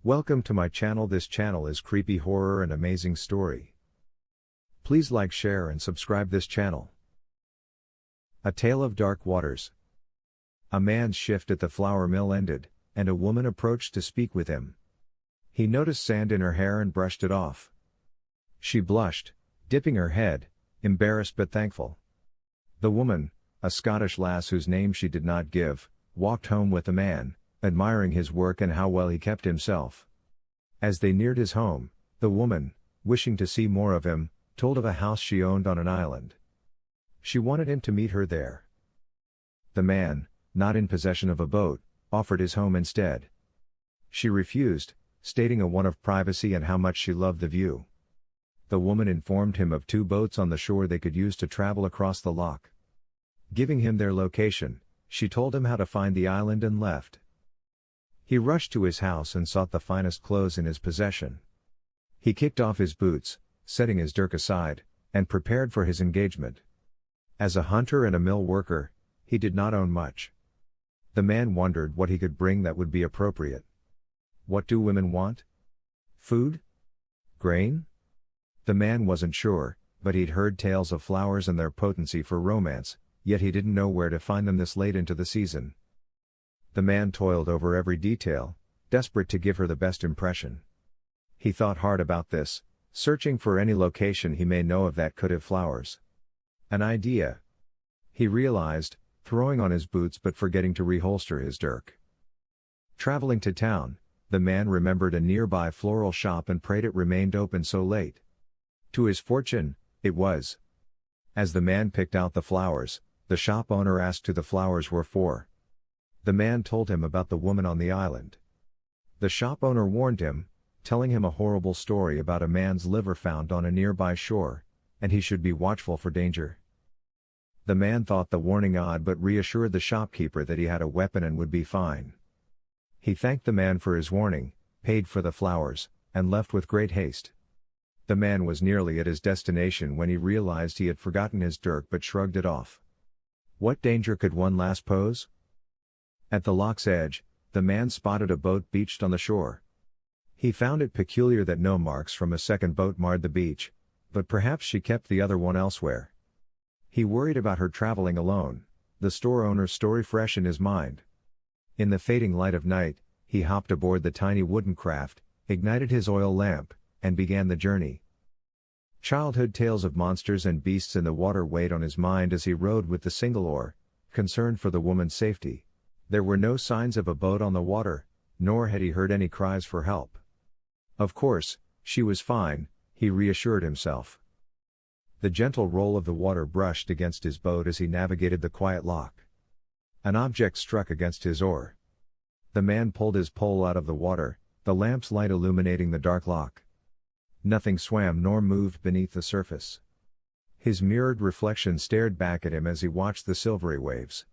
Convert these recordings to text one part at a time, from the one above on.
Welcome to my channel. This channel is creepy horror and amazing story. Please like, share and subscribe this channel. A Tale of Dark Waters. A man's shift at the flour mill ended, and a woman approached to speak with him. He noticed sand in her hair and brushed it off. She blushed, dipping her head, embarrassed but thankful. The woman, a Scottish lass whose name she did not give, walked home with the man, admiring his work and how well he kept himself. As they neared his home, the woman, wishing to see more of him, told of a house she owned on an island. She wanted him to meet her there. The man, not in possession of a boat, offered his home instead. She refused, stating a want of privacy and how much she loved the view. The woman informed him of 2 boats on the shore they could use to travel across the loch. Giving him their location, she told him how to find the island and left. He rushed to his house and sought the finest clothes in his possession. He kicked off his boots, setting his dirk aside, and prepared for his engagement. As a hunter and a mill worker, he did not own much. The man wondered what he could bring that would be appropriate. What do women want? Food? Grain? The man wasn't sure, but he'd heard tales of flowers and their potency for romance, yet he didn't know where to find them this late into the season. The man toiled over every detail, desperate to give her the best impression. He thought hard about this, searching for any location he may know of that could have flowers. An idea. He realized, throwing on his boots but forgetting to reholster his dirk. Traveling to town, the man remembered a nearby floral shop and prayed it remained open so late. To his fortune, it was. As the man picked out the flowers, the shop owner asked who the flowers were for. The man told him about the woman on the island. The shop owner warned him, telling him a horrible story about a man's liver found on a nearby shore, and he should be watchful for danger. The man thought the warning odd but reassured the shopkeeper that he had a weapon and would be fine. He thanked the man for his warning, paid for the flowers, and left with great haste. The man was nearly at his destination when he realized he had forgotten his dirk but shrugged it off. What danger could one lass pose? At the loch's edge, the man spotted a boat beached on the shore. He found it peculiar that no marks from a second boat marred the beach, but perhaps she kept the other one elsewhere. He worried about her traveling alone, the store owner's story fresh in his mind. In the fading light of night, he hopped aboard the tiny wooden craft, ignited his oil lamp, and began the journey. Childhood tales of monsters and beasts in the water weighed on his mind as he rowed with the single oar, concerned for the woman's safety. There were no signs of a boat on the water, nor had he heard any cries for help. Of course, she was fine, he reassured himself. The gentle roll of the water brushed against his boat as he navigated the quiet loch. An object struck against his oar. The man pulled his pole out of the water, the lamp's light illuminating the dark loch. Nothing swam nor moved beneath the surface. His mirrored reflection stared back at him as he watched the silvery waves.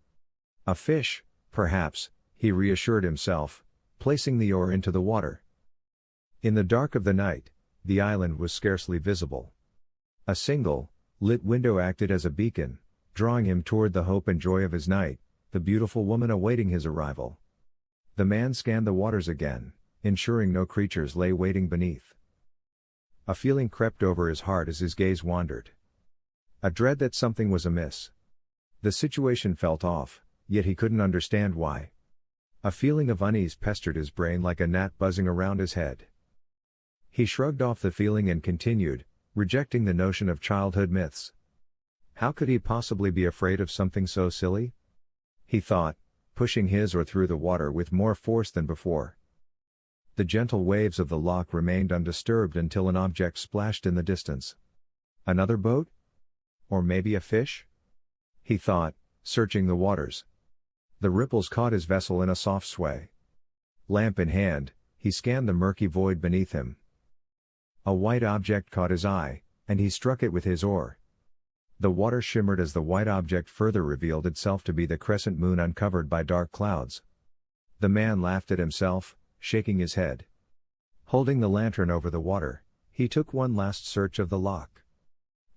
A fish, perhaps, he reassured himself, placing the oar into the water. In the dark of the night, the island was scarcely visible. A single, lit window acted as a beacon, drawing him toward the hope and joy of his night, the beautiful woman awaiting his arrival. The man scanned the waters again, ensuring no creatures lay waiting beneath. A feeling crept over his heart as his gaze wandered. A dread that something was amiss. The situation felt off, yet he couldn't understand why. A feeling of unease pestered his brain like a gnat buzzing around his head. He shrugged off the feeling and continued, rejecting the notion of childhood myths. How could he possibly be afraid of something so silly? He thought, pushing his oar through the water with more force than before. The gentle waves of the loch remained undisturbed until an object splashed in the distance. Another boat? Or maybe a fish? He thought, searching the waters. The ripples caught his vessel in a soft sway. Lamp in hand, he scanned the murky void beneath him. A white object caught his eye, and he struck it with his oar. The water shimmered as the white object further revealed itself to be the crescent moon uncovered by dark clouds. The man laughed at himself, shaking his head. Holding the lantern over the water, he took one last search of the loch.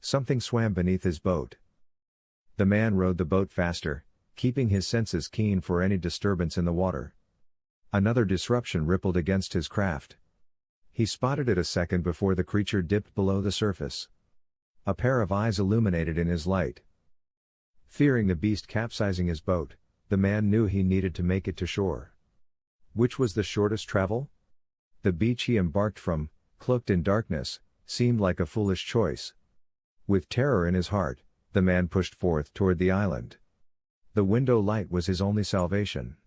Something swam beneath his boat. The man rowed the boat faster, keeping his senses keen for any disturbance in the water. Another disruption rippled against his craft. He spotted it a second before the creature dipped below the surface. A pair of eyes illuminated in his light. Fearing the beast capsizing his boat, the man knew he needed to make it to shore. Which was the shortest travel? The beach he embarked from, cloaked in darkness, seemed like a foolish choice. With terror in his heart, the man pushed forth toward the island. The window light was his only salvation.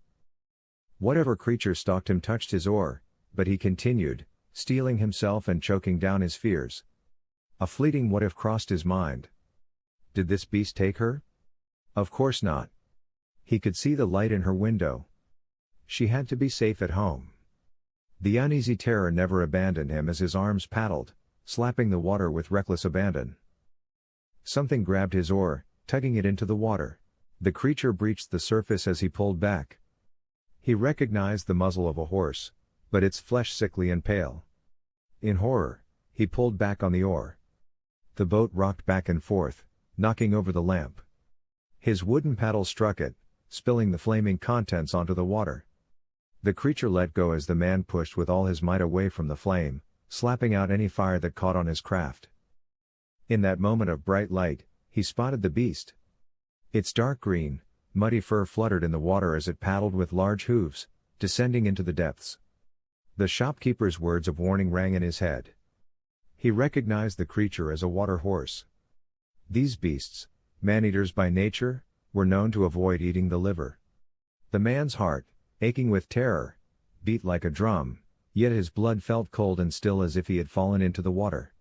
Whatever creature stalked him touched his oar, but he continued, steeling himself and choking down his fears. A fleeting what-if crossed his mind. Did this beast take her? Of course not. He could see the light in her window. She had to be safe at home. The uneasy terror never abandoned him as his arms paddled, slapping the water with reckless abandon. Something grabbed his oar, tugging it into the water. The creature breached the surface as he pulled back. He recognized the muzzle of a horse, but its flesh sickly and pale. In horror, he pulled back on the oar. The boat rocked back and forth, knocking over the lamp. His wooden paddle struck it, spilling the flaming contents onto the water. The creature let go as the man pushed with all his might away from the flame, slapping out any fire that caught on his craft. In that moment of bright light, he spotted the beast. Its dark green, muddy fur fluttered in the water as it paddled with large hooves, descending into the depths. The shopkeeper's words of warning rang in his head. He recognized the creature as a water horse. These beasts, man-eaters by nature, were known to avoid eating the liver. The man's heart, aching with terror, beat like a drum, yet his blood felt cold and still as if he had fallen into the water.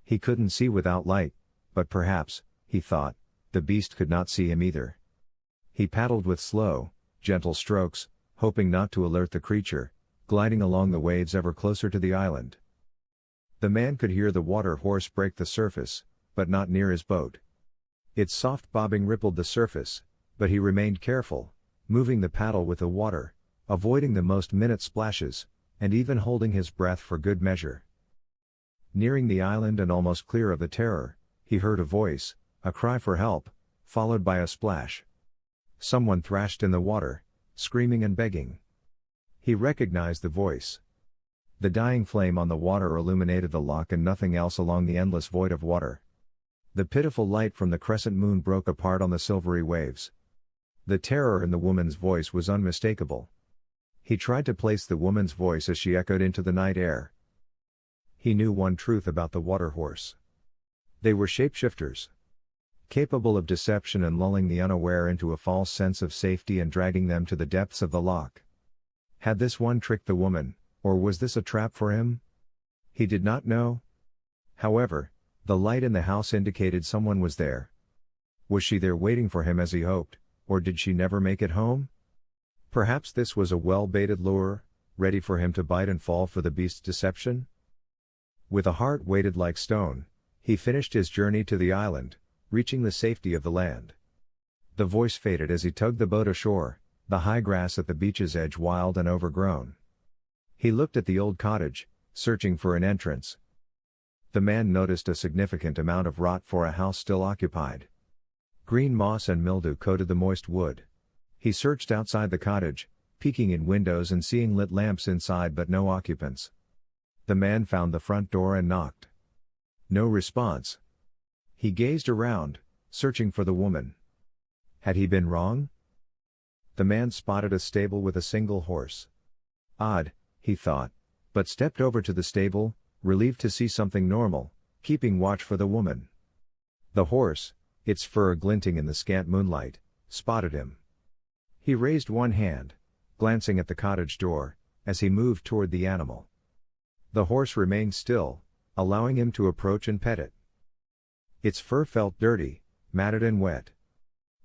He couldn't see without light, but perhaps, he thought, the beast could not see him either. He paddled with slow, gentle strokes, hoping not to alert the creature, gliding along the waves ever closer to the island. The man could hear the water horse break the surface, but not near his boat. Its soft bobbing rippled the surface, but he remained careful, moving the paddle with the water, avoiding the most minute splashes, and even holding his breath for good measure. Nearing the island and almost clear of the terror, he heard a voice, a cry for help, followed by a splash. Someone thrashed in the water, screaming and begging. He recognized the voice. The dying flame on the water illuminated the loch and nothing else along the endless void of water. The pitiful light from the crescent moon broke apart on the silvery waves. The terror in the woman's voice was unmistakable. He tried to place the woman's voice as she echoed into the night air. He knew one truth about the water horse. They were shapeshifters. Capable of deception and lulling the unaware into a false sense of safety and dragging them to the depths of the loch. Had this one tricked the woman, or was this a trap for him? He did not know. However, the light in the house indicated someone was there. Was she there waiting for him as he hoped, or did she never make it home? Perhaps this was a well-baited lure, ready for him to bite and fall for the beast's deception? With a heart weighted like stone, he finished his journey to the island, reaching the safety of the land. The voice faded as he tugged the boat ashore, the high grass at the beach's edge wild and overgrown. He looked at the old cottage, searching for an entrance. The man noticed a significant amount of rot for a house still occupied. Green moss and mildew coated the moist wood. He searched outside the cottage, peeking in windows and seeing lit lamps inside but no occupants. The man found the front door and knocked. No response. He gazed around, searching for the woman. Had he been wrong? The man spotted a stable with a single horse. Odd, he thought, but stepped over to the stable, relieved to see something normal, keeping watch for the woman. The horse, its fur glinting in the scant moonlight, spotted him. He raised one hand, glancing at the cottage door, as he moved toward the animal. The horse remained still, allowing him to approach and pet it. Its fur felt dirty, matted and wet.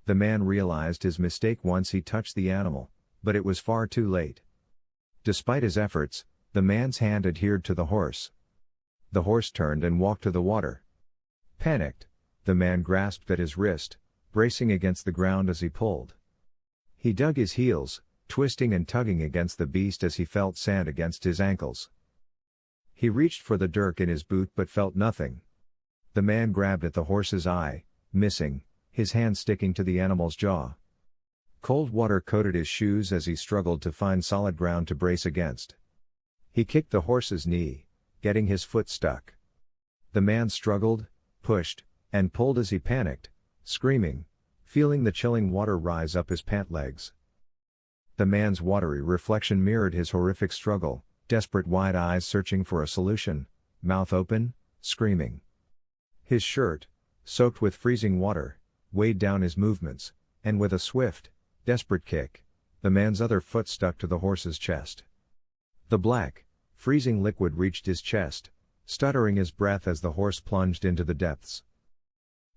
The man realized his mistake once he touched the animal, but it was far too late. Despite his efforts, the man's hand adhered to the horse. The horse turned and walked to the water. Panicked, the man grasped at his wrist, bracing against the ground as he pulled. He dug his heels, twisting and tugging against the beast as he felt sand against his ankles. He reached for the dirk in his boot but felt nothing. The man grabbed at the horse's eye, missing, his hand sticking to the animal's jaw. Cold water coated his shoes as he struggled to find solid ground to brace against. He kicked the horse's knee, getting his foot stuck. The man struggled, pushed, and pulled as he panicked, screaming, feeling the chilling water rise up his pant legs. The man's watery reflection mirrored his horrific struggle, desperate wide eyes searching for a solution, mouth open, screaming. His shirt, soaked with freezing water, weighed down his movements, and with a swift, desperate kick, the man's other foot stuck to the horse's chest. The black, freezing liquid reached his chest, stuttering his breath as the horse plunged into the depths.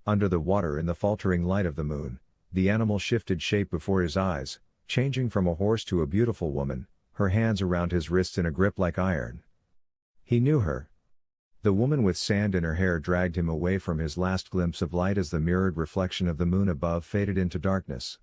Under the water in the faltering light of the moon, the animal shifted shape before his eyes, changing from a horse to a beautiful woman, her hands around his wrists in a grip like iron. He knew her. The woman with sand in her hair dragged him away from his last glimpse of light as the mirrored reflection of the moon above faded into darkness.